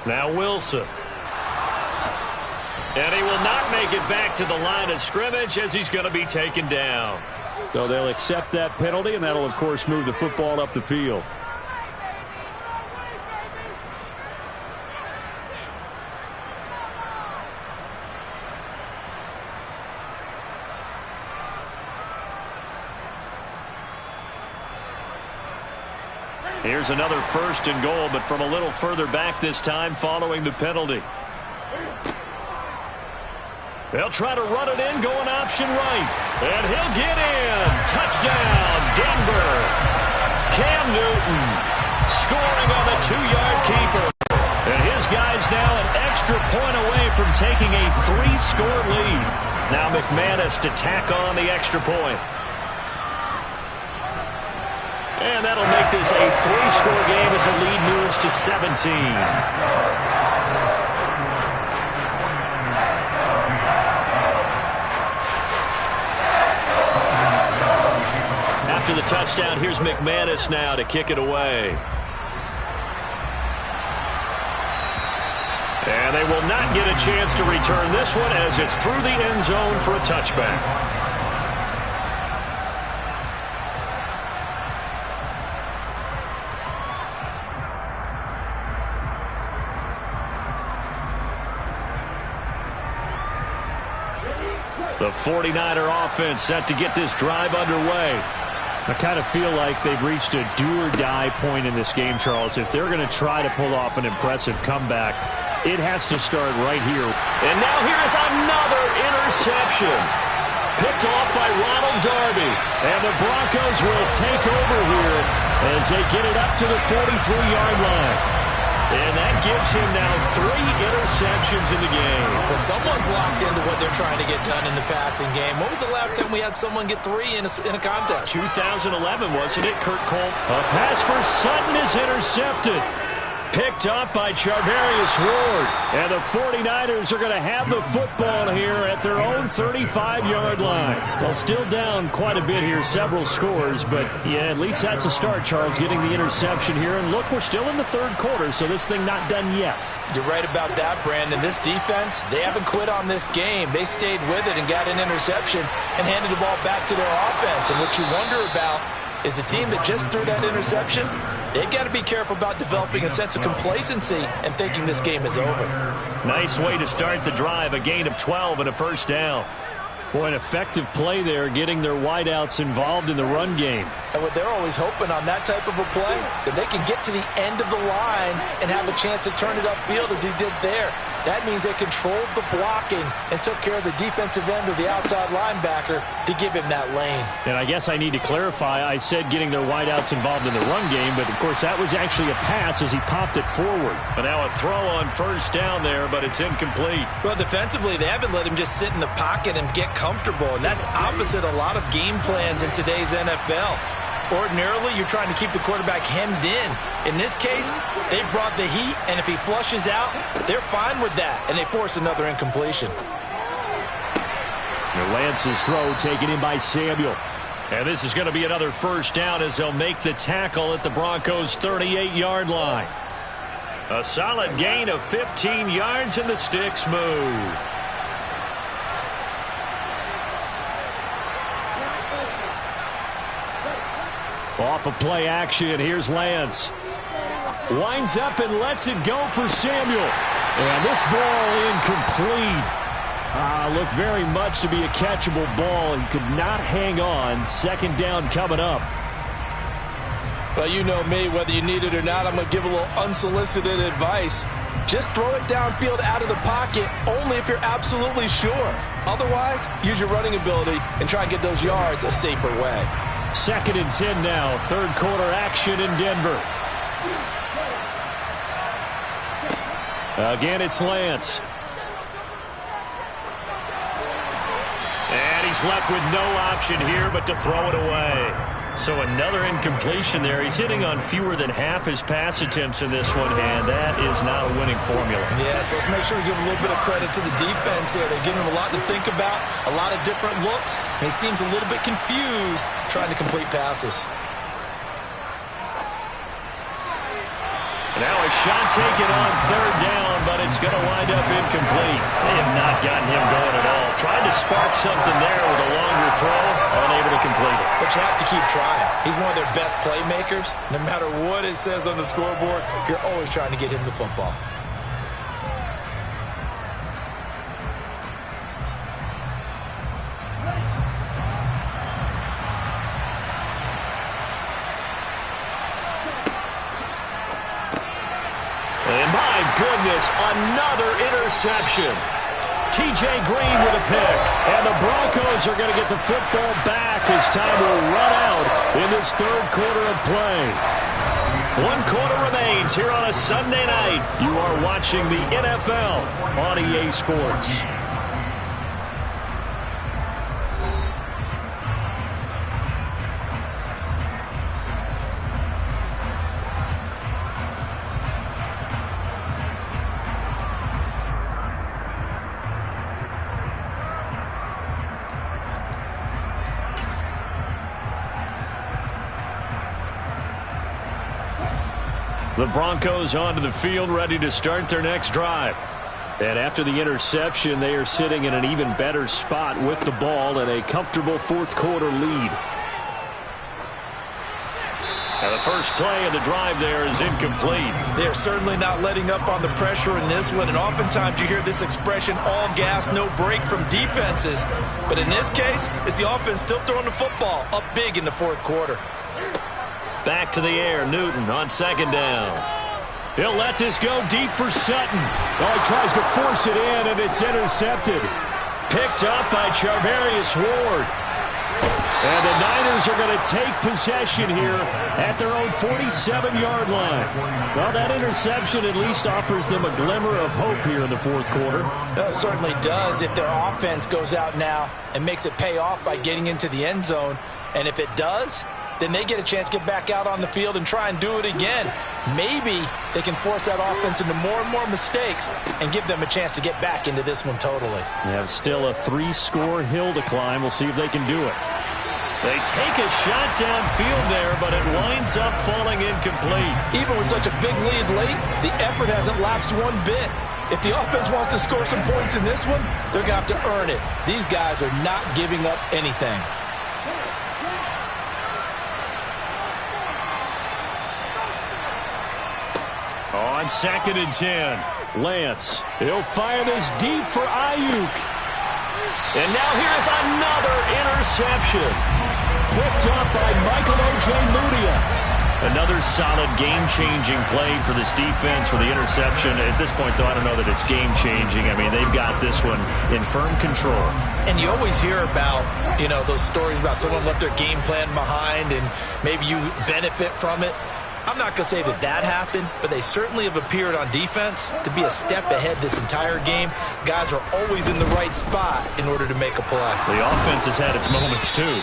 Now Wilson. And he will not make it back to the line of scrimmage as he's going to be taken down. So they'll accept that penalty, and that'll, of course, move the football up the field. Here's another 1st and goal, but from a little further back this time following the penalty. They'll try to run it in, going option right. And he'll get in. Touchdown, Denver. Cam Newton scoring on the 2-yard keeper. And his guys now an extra point away from taking a 3-score lead. Now McManus to tack on the extra point. And that'll make this a 3-score game as the lead moves to 17. After the touchdown, here's McManus now to kick it away. And they will not get a chance to return this one as it's through the end zone for a touchback. The 49er offense set to get this drive underway. I kind of feel like they've reached a do-or-die point in this game, Charles. If they're going to try to pull off an impressive comeback, it has to start right here. And now here is another interception. Picked off by Ronald Darby. And the Broncos will take over here as they get it up to the 43-yard line. And that gives him now 3 interceptions in the game. Well, someone's locked into what they're trying to get done in the passing game. When was the last time we had someone get 3 in a contest? 2011, wasn't it, Kurt Cole? A pass for Sutton is intercepted. Picked up by Charvarius Ward. And the 49ers are going to have the football here at their own 35-yard line. Well, still down quite a bit here, several scores, but yeah, at least that's a start, Charles, getting the interception here. And look, we're still in the third quarter, so this thing not done yet. You're right about that, Brandon. This defense, they haven't quit on this game. They stayed with it and got an interception and handed the ball back to their offense. And what you wonder about is the team that just threw that interception, they've got to be careful about developing a sense of complacency and thinking this game is over. Nice way to start the drive, a gain of 12 and a first down. Boy, an effective play there, getting their wideouts involved in the run game. And what they're always hoping on that type of a play, that they can get to the end of the line and have a chance to turn it upfield as he did there. That means they controlled the blocking and took care of the defensive end of the outside linebacker to give him that lane. And I guess I need to clarify, I said getting their wideouts involved in the run game, but of course that was actually a pass as he popped it forward. But now a throw on first down there, but it's incomplete. Well, defensively, they haven't let him just sit in the pocket and get comfortable, and that's opposite a lot of game plans in today's NFL. Ordinarily, you're trying to keep the quarterback hemmed in. In this case, they brought the heat, and if he flushes out, they're fine with that, and they force another incompletion. Lance's throw taken in by Samuel. And this is going to be another first down as they'll make the tackle at the Broncos' 38-yard line. A solid gain of 15 yards, and the sticks move. Off of play action, here's Lance. Winds up and lets it go for Samuel. And this ball incomplete. Looked very much to be a catchable ball. He could not hang on. Second down coming up. Well, you know me, whether you need it or not, I'm going to give a little unsolicited advice. Just throw it downfield out of the pocket only if you're absolutely sure. Otherwise, use your running ability and try and get those yards a safer way. 2nd and 10 now. Third quarter action in Denver. Again, it's Lance. And he's left with no option here but to throw it away. So another incompletion there. He's hitting on fewer than half his pass attempts in this one, and that is not a winning formula. Yes, let's make sure we give a little bit of credit to the defense here. They're giving him a lot to think about, a lot of different looks, and he seems a little bit confused trying to complete passes. Now a shot taken on third down, but it's going to wind up incomplete. They have not gotten him going at all. Tried to spark something there with a longer throw, unable to complete it. But you have to keep trying. He's one of their best playmakers. No matter what it says on the scoreboard, you're always trying to get him the football. And my goodness, another interception. T.J. Green with a pick. And the Broncos are going to get the football back as time will run out in this third quarter of play. 1 quarter remains here on a Sunday night. You are watching the NFL on EA Sports. The Broncos onto the field, ready to start their next drive. And after the interception, they are sitting in an even better spot with the ball and a comfortable fourth quarter lead. And the first play of the drive there is incomplete. They're certainly not letting up on the pressure in this one, and oftentimes you hear this expression, all gas, no break from defenses. But in this case, it's the offense still throwing the football up big in the fourth quarter. Back to the air, Newton on second down. He'll let this go deep for Sutton. Oh, he tries to force it in, and it's intercepted. Picked up by Charvarius Ward. And the Niners are going to take possession here at their own 47-yard line. Well, that interception at least offers them a glimmer of hope here in the fourth quarter. It certainly does if their offense goes out now and makes it pay off by getting into the end zone. And if it does, then they get a chance to get back out on the field and try and do it again. Maybe they can force that offense into more and more mistakes and give them a chance to get back into this one totally. They have still a 3-score hill to climb. We'll see if they can do it. They take a shot downfield there, but it winds up falling incomplete. Even with such a big lead late, the effort hasn't lapsed one bit. If the offense wants to score some points in this one, they're going to have to earn it. These guys are not giving up anything. On 2nd and 10, Lance. He'll fire this deep for Ayuk. And now here's another interception. Picked up by Michael Ojemudia. Another solid game-changing play for this defense for the interception. At this point, though, I don't know that it's game-changing. I mean, they've got this one in firm control. And you always hear about, those stories about someone left their game plan behind and maybe you benefit from it. I'm not going to say that that happened, but they certainly have appeared on defense to be a step ahead this entire game. Guys are always in the right spot in order to make a play. The offense has had its moments, too.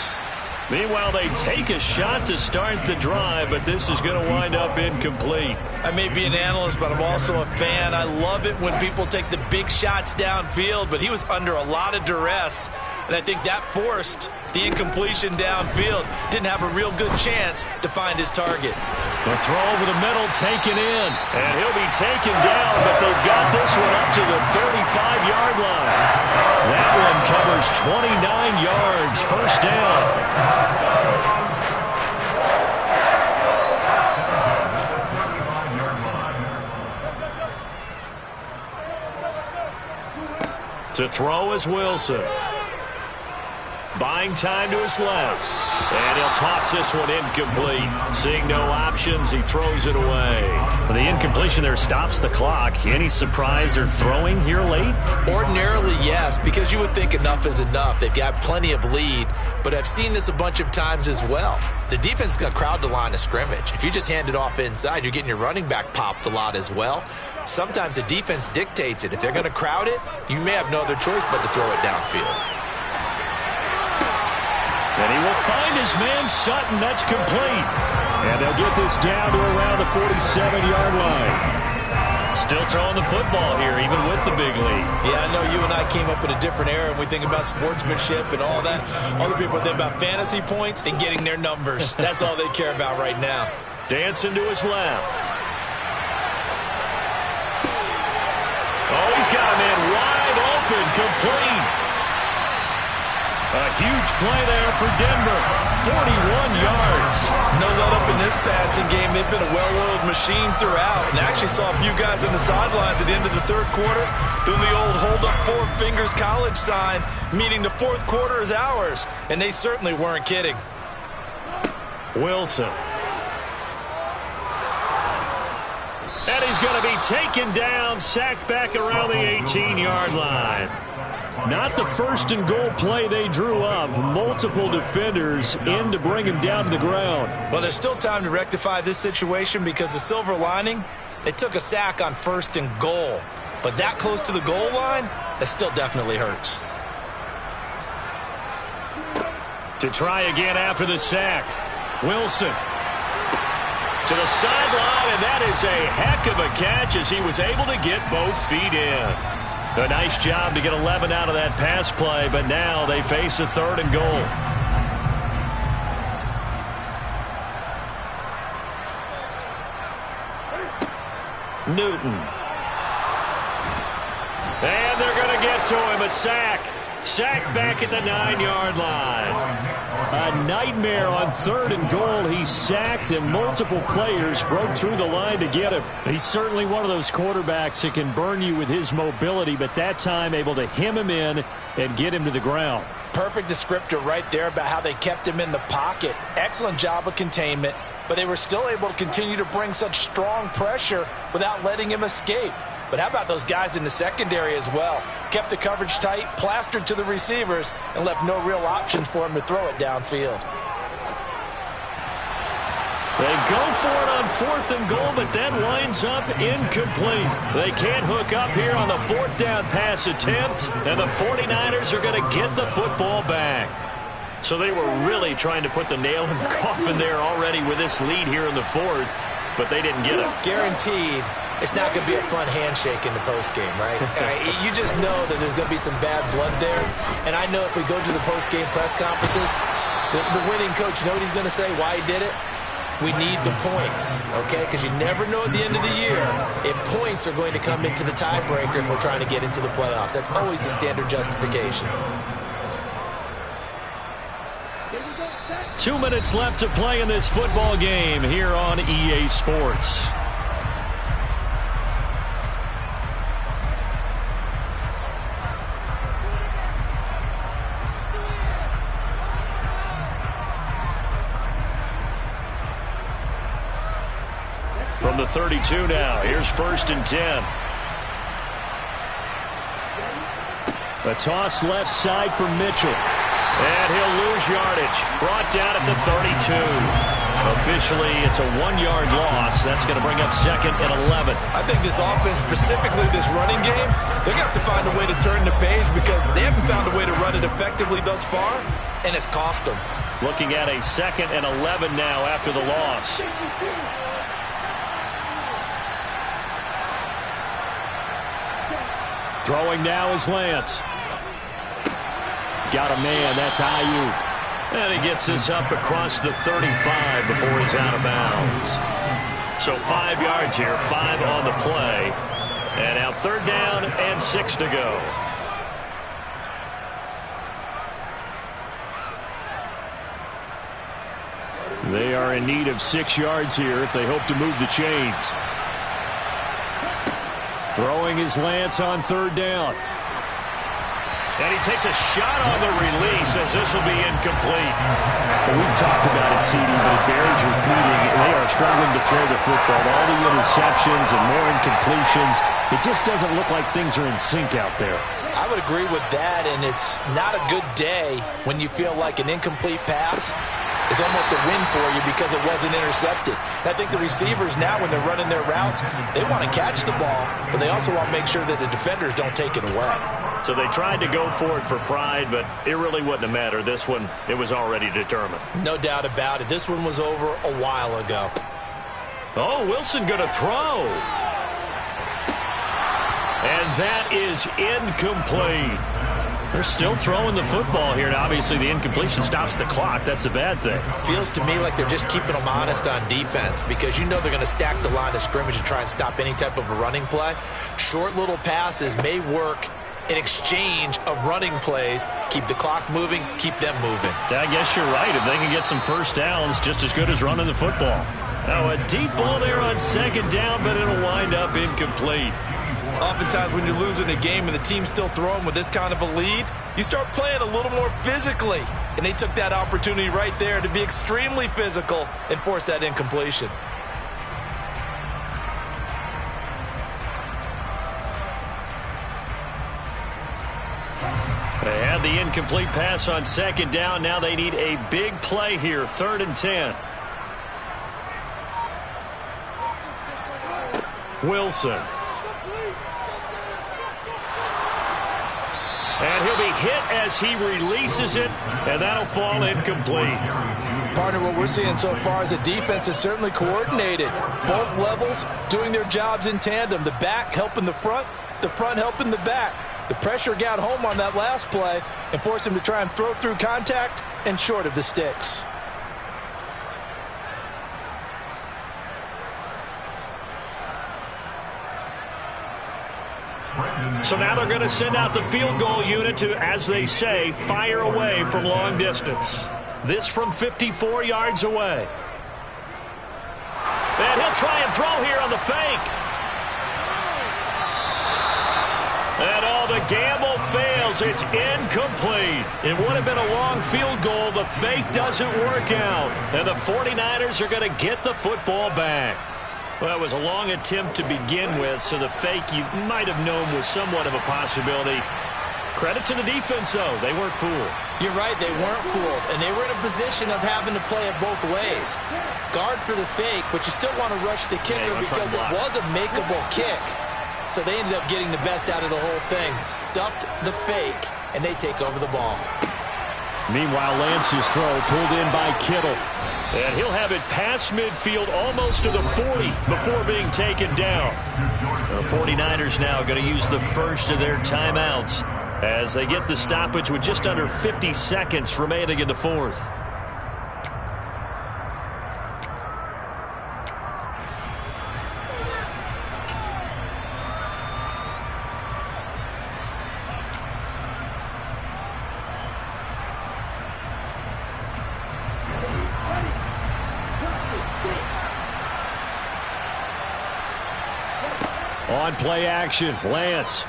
Meanwhile, they take a shot to start the drive, but this is going to wind up incomplete. I may be an analyst, but I'm also a fan. I love it when people take the big shots downfield, but he was under a lot of duress, and I think that forced the incompletion downfield. Didn't have a real good chance to find his target. The throw over the middle taken in, and he'll be taken down, but they've got this one up to the 35-yard line. That one covers 29 yards, first down. To throw is Wilson. Buying time to his left. And he'll toss this one incomplete. Seeing no options, he throws it away. The incompletion there stops the clock. Any surprise they're throwing here late? Ordinarily, yes, because you would think enough is enough. They've got plenty of lead, but I've seen this a bunch of times as well. The defense is going to crowd the line of scrimmage. If you just hand it off inside, you're getting your running back popped a lot as well. Sometimes the defense dictates it. If they're going to crowd it, you may have no other choice but to throw it downfield. And he will find his man Sutton. That's complete. And they'll get this down to around the 47-yard line. Still throwing the football here, even with the big lead. Yeah, I know you and I came up in a different era, and we think about sportsmanship and all that. Other people think about fantasy points and getting their numbers. That's all they care about right now. Dancing to his left. Oh, he's got a man wide open, complete. A huge play there for Denver. 41 yards. No let up in this passing game. They've been a well-oiled machine throughout. And I actually saw a few guys on the sidelines at the end of the third quarter doing the old hold up 4 fingers college sign, meaning the fourth quarter is ours. And they certainly weren't kidding. Wilson. And he's going to be taken down, sacked back around the 18-yard line. Not the first and goal play they drew up. Multiple defenders in to bring him down to the ground. Well, there's still time to rectify this situation because the silver lining, they took a sack on 1st and goal. But that close to the goal line, that still definitely hurts. To try again after the sack. Wilson. To the sideline, and that is a heck of a catch as he was able to get both feet in. A nice job to get 11 out of that pass play, but now they face a 3rd and goal. Newton. And they're going to get to him, a sack. Sacked back at the 9-yard line. A nightmare on 3rd and goal. He's sacked, and multiple players broke through the line to get him. He's certainly one of those quarterbacks that can burn you with his mobility, but that time able to hem him in and get him to the ground. Perfect descriptor right there about how they kept him in the pocket. Excellent job of containment, but they were still able to continue to bring such strong pressure without letting him escape. But how about those guys in the secondary as well? Kept the coverage tight, plastered to the receivers, and left no real options for him to throw it downfield. They go for it on 4th and goal, but that winds up incomplete. They can't hook up here on the 4th down pass attempt, and the 49ers are going to get the football back. So they were really trying to put the nail in the coffin there already with this lead here in the 4th, but they didn't get it. Guaranteed. It's not going to be a fun handshake in the postgame, right? You just know that there's going to be some bad blood there. And I know if we go to the postgame press conferences, the winning coach, you know what he's going to say, why he did it? We need the points, okay? Because you never know at the end of the year if points are going to come into the tiebreaker if we're trying to get into the playoffs. That's always the standard justification. 2 minutes left to play in this football game here on EA Sports. From the 32 now, here's 1st and 10. A toss left side for Mitchell. And he'll lose yardage. Brought down at the 32. Officially, it's a 1-yard loss. That's going to bring up 2nd and 11. I think this offense, specifically this running game, they're going to have to find a way to turn the page because they haven't found a way to run it effectively thus far, and it's cost them. Looking at a 2nd and 11 now after the loss. Throwing now is Lance. Got a man, that's Ayuk. And he gets this up across the 35 before he's out of bounds. So 5 yards here, 5 on the play. And now 3rd down and 6 to go. They are in need of 6 yards here if they hope to move the chains. Throwing his Lance on 3rd down. And he takes a shot on the release as this will be incomplete. Well, we've talked about it, CD, but it bears repeating. They are struggling to throw the football. All the interceptions and more incompletions. It just doesn't look like things are in sync out there. I would agree with that, and it's not a good day when you feel like an incomplete pass is almost a win for you because it wasn't intercepted. And I think the receivers now, when they're running their routes, they want to catch the ball, but they also want to make sure that the defenders don't take it away. So they tried to go for it for pride, but it really wouldn't have mattered. This one, it was already determined. No doubt about it. This one was over a while ago. Oh, Wilson going to throw. And that is incomplete. They're still throwing the football here, and obviously the incompletion stops the clock. That's the bad thing. Feels to me like they're just keeping them honest on defense because you know they're going to stack the line of scrimmage and try and stop any type of a running play. Short little passes may work in exchange of running plays. Keep the clock moving, keep them moving. I guess you're right. If they can get some first downs, just as good as running the football. Now a deep ball there on 2nd down, but it'll wind up incomplete. Oftentimes when you're losing a game and the team's still throwing with this kind of a lead, you start playing a little more physically. And they took that opportunity right there to be extremely physical and force that incompletion. They had the incomplete pass on 2nd down. Now they need a big play here, 3rd and 10. Wilson. And he'll be hit as he releases it, and that'll fall incomplete. Partner, what we're seeing so far is a defense that's certainly coordinated. Both levels doing their jobs in tandem. The back helping the front helping the back. The pressure got home on that last play and forced him to try and throw through contact and short of the sticks. So now they're going to send out the field goal unit to, as they say, fire away from long distance. This from 54 yards away. And he'll try and throw here on the fake. And all the gamble fails. It's incomplete. It would have been a long field goal. The fake doesn't work out. And the 49ers are going to get the football back. Well, it was a long attempt to begin with, so the fake you might have known was somewhat of a possibility. Credit to the defense, though. They weren't fooled. You're right, they weren't fooled, and they were in a position of having to play it both ways. Guard for the fake, but you still want to rush the kicker because it was a makeable kick. So they ended up getting the best out of the whole thing. Stuffed the fake, and they take over the ball. Meanwhile, Lance's throw pulled in by Kittle. And he'll have it past midfield almost to the 40 before being taken down. The 49ers now going to use the first of their timeouts as they get the stoppage with just under 50 seconds remaining in the fourth. On play action, Lance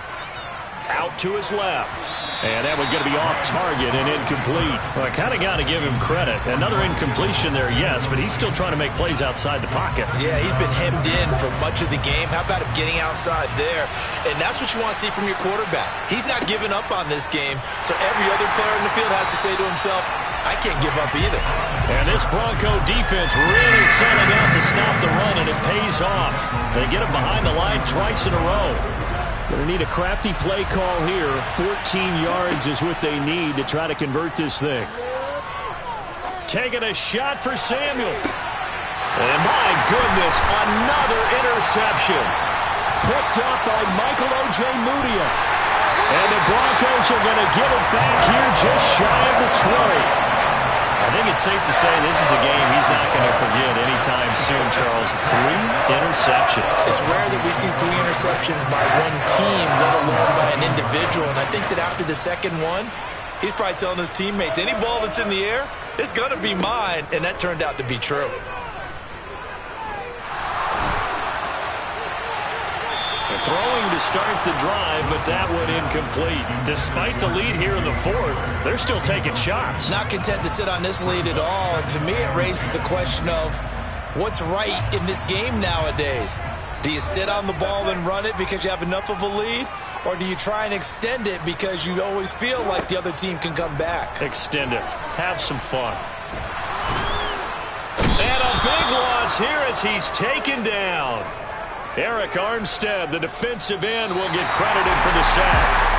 out to his left. And that one's going to be off target and incomplete. Well, I kind of got to give him credit. Another incompletion there, yes, but he's still trying to make plays outside the pocket. Yeah, he's been hemmed in for much of the game. How about him getting outside there? And that's what you want to see from your quarterback. He's not giving up on this game, so every other player in the field has to say to himself, I can't give up either. And this Bronco defense really selling out to stop the run, and it pays off. They get him behind the line twice in a row. Going to need a crafty play call here. 14 yards is what they need to try to convert this thing. Taking a shot for Samuel. And my goodness, another interception. Picked up by Michael O.J. Mudia. And the Broncos are going to get it back here just shy of the 20. I think it's safe to say this is a game he's not going to forget anytime soon, Charles. 3 interceptions. It's rare that we see 3 interceptions by one team, let alone by an individual. And I think that after the second one, he's probably telling his teammates, any ball that's in the air, it's going to be mine. And that turned out to be true. Throwing to start the drive, but that one incomplete. Despite the lead here in the fourth, they're still taking shots. Not content to sit on this lead at all. And to me, it raises the question of what's right in this game nowadays. Do you sit on the ball and run it because you have enough of a lead? Or do you try and extend it because you always feel like the other team can come back? Extend it. Have some fun. And a big loss here as he's taken down. Eric Armstead, the defensive end, will get credited for the sack.